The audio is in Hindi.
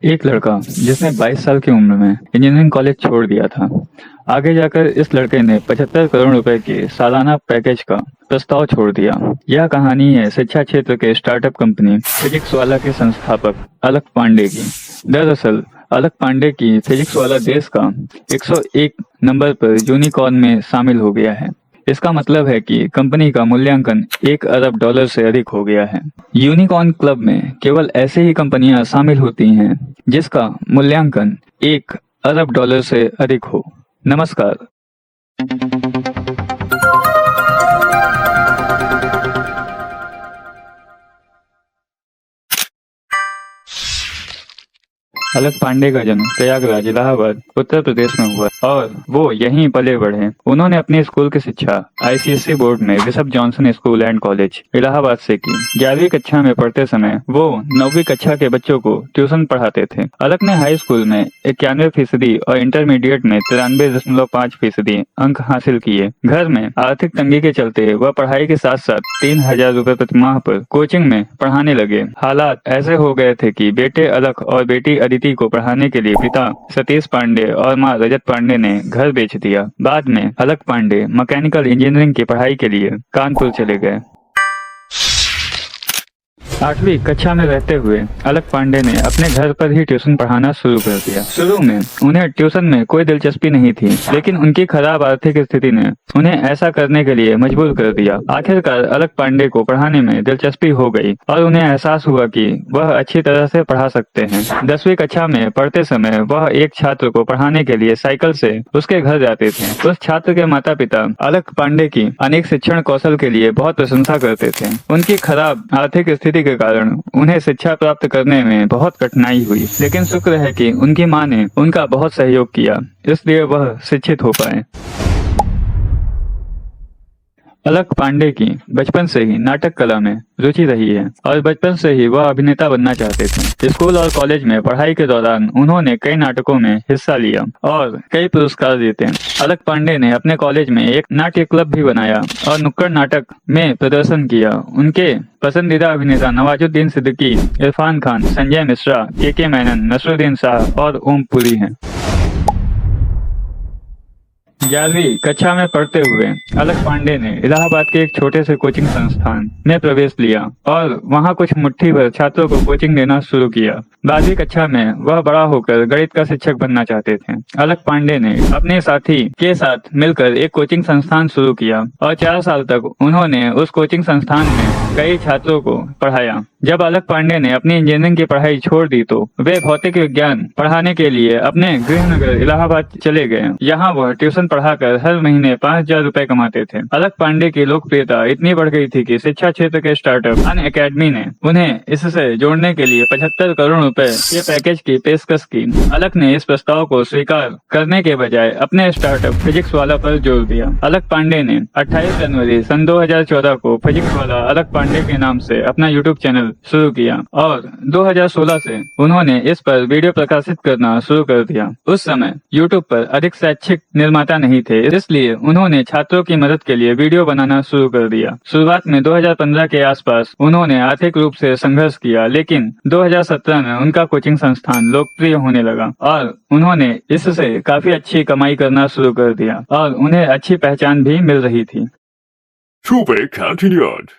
एक लड़का जिसने 22 साल की उम्र में इंजीनियरिंग कॉलेज छोड़ दिया था। आगे जाकर इस लड़के ने 75 करोड़ रुपए के सालाना पैकेज का प्रस्ताव छोड़ दिया। यह कहानी है शिक्षा क्षेत्र के स्टार्टअप कंपनी फिजिक्स वाला के संस्थापक अलक पांडे की। दरअसल अलक पांडे की फिजिक्स वाला देश का 101 नंबर पर यूनिकॉर्न में शामिल हो गया है। इसका मतलब है कि कंपनी का मूल्यांकन $1 अरब से अधिक हो गया है। यूनिकॉर्न क्लब में केवल ऐसे ही कंपनियां शामिल होती हैं जिसका मूल्यांकन $1 अरब से अधिक हो। नमस्कार। अलक पांडे का जन्म प्रयागराज इलाहाबाद उत्तर प्रदेश में हुआ और वो यहीं पले बढ़े। उन्होंने अपनी स्कूल की शिक्षा आईसीएसई बोर्ड में bishop Johnson school and college Allahabad से की। 11वीं कक्षा में पढ़ते समय वो 9वीं कक्षा के बच्चों को ट्यूशन पढ़ाते थे। अलक ने हाई स्कूल में 91% और इंटरमीडिएट में 93.5% अंक हासिल किए। घर में आर्थिक तंगी के चलते वह पढ़ाई के साथ साथ 3,000 रुपए प्रति माह पर कोचिंग में पढ़ाने लगे। हालात ऐसे हो गए थे कि बेटे अलक और बेटी अदिति को पढ़ाने के लिए पिता सतीश पांडे और मां रजत पांडे ने घर बेच दिया। बाद में अलक पांडे मैकेनिकल इंजीनियरिंग की पढ़ाई के लिए कानपुर चले गए। 8वीं कक्षा में रहते हुए अलक पांडे ने अपने घर पर ही ट्यूशन पढ़ाना शुरू कर दिया। शुरू में उन्हें ट्यूशन में कोई दिलचस्पी नहीं थी, लेकिन उनकी खराब आर्थिक स्थिति ने उन्हें ऐसा करने के लिए मजबूर कर दिया। आखिरकार अलक पांडे को पढ़ाने में दिलचस्पी हो गई और उन्हें एहसास हुआ कि वह अच्छी तरह से पढ़ा सकते हैं। 10वीं कक्षा में पढ़ते समय वह एक छात्र को पढ़ाने के लिए साइकिल से उसके घर जाते थे। उस छात्र के माता पिता अलक पांडे की अनेक शिक्षण कौशल के लिए बहुत प्रशंसा करते थे। उनकी खराब आर्थिक स्थिति के कारण उन्हें शिक्षा प्राप्त करने में बहुत कठिनाई हुई, लेकिन शुक्र है कि उनकी मां ने उनका बहुत सहयोग किया, इसलिए वह शिक्षित हो पाए। अलक पांडे की बचपन से ही नाटक कला में रुचि रही है और बचपन से ही वह अभिनेता बनना चाहते थे। स्कूल और कॉलेज में पढ़ाई के दौरान उन्होंने कई नाटकों में हिस्सा लिया और कई पुरस्कार जीते। अलक पांडे ने अपने कॉलेज में एक नाट्य क्लब भी बनाया और नुक्कड़ नाटक में प्रदर्शन किया। उनके पसंदीदा अभिनेता नवाजुद्दीन सिद्दीकी, इरफान खान, संजय मिश्रा, के मेनन, नसरुद्दीन शाह और ओम पुरी हैं। 11वीं कक्षा में पढ़ते हुए अलक पांडे ने इलाहाबाद के एक छोटे से कोचिंग संस्थान में प्रवेश लिया और वहां कुछ मुट्ठी भर छात्रों को कोचिंग देना शुरू किया। 12वीं कक्षा में वह बड़ा होकर गणित का शिक्षक बनना चाहते थे। अलक पांडे ने अपने साथी के साथ मिलकर एक कोचिंग संस्थान शुरू किया और 4 साल तक उन्होंने उस कोचिंग संस्थान में कई छात्रों को पढ़ाया। जब अलक पांडे ने अपनी इंजीनियरिंग की पढ़ाई छोड़ दी तो वे भौतिक विज्ञान पढ़ाने के लिए अपने गृहनगर इलाहाबाद चले गए। यहाँ वह ट्यूशन पढ़ाकर हर महीने 5,000 रुपए कमाते थे। अलक पांडे की लोकप्रियता इतनी बढ़ गई थी कि शिक्षा क्षेत्र के स्टार्टअप अन अकेडमी ने उन्हें इससे जोड़ने के लिए 75 करोड़ रुपए के पैकेज की पेशकश की। अलक ने इस प्रस्ताव को स्वीकार करने के बजाय अपने स्टार्टअप फिजिक्स वाला पर जोर दिया। अलक पांडे ने 28 जनवरी सन 2014 को फिजिक्स वाला अलक पांडे के नाम से अपना यूट्यूब चैनल शुरू किया और 2016 से उन्होंने इस पर वीडियो प्रकाशित करना शुरू कर दिया। उस समय यूट्यूब पर अधिक शैक्षिक निर्माता नहीं थे, इसलिए उन्होंने छात्रों की मदद के लिए वीडियो बनाना शुरू कर दिया। शुरुआत में 2015 के आसपास उन्होंने आर्थिक रूप से संघर्ष किया, लेकिन 2017 में उनका कोचिंग संस्थान लोकप्रिय होने लगा और उन्होंने इससे काफी अच्छी कमाई करना शुरू कर दिया और उन्हें अच्छी पहचान भी मिल रही थी। To be continued.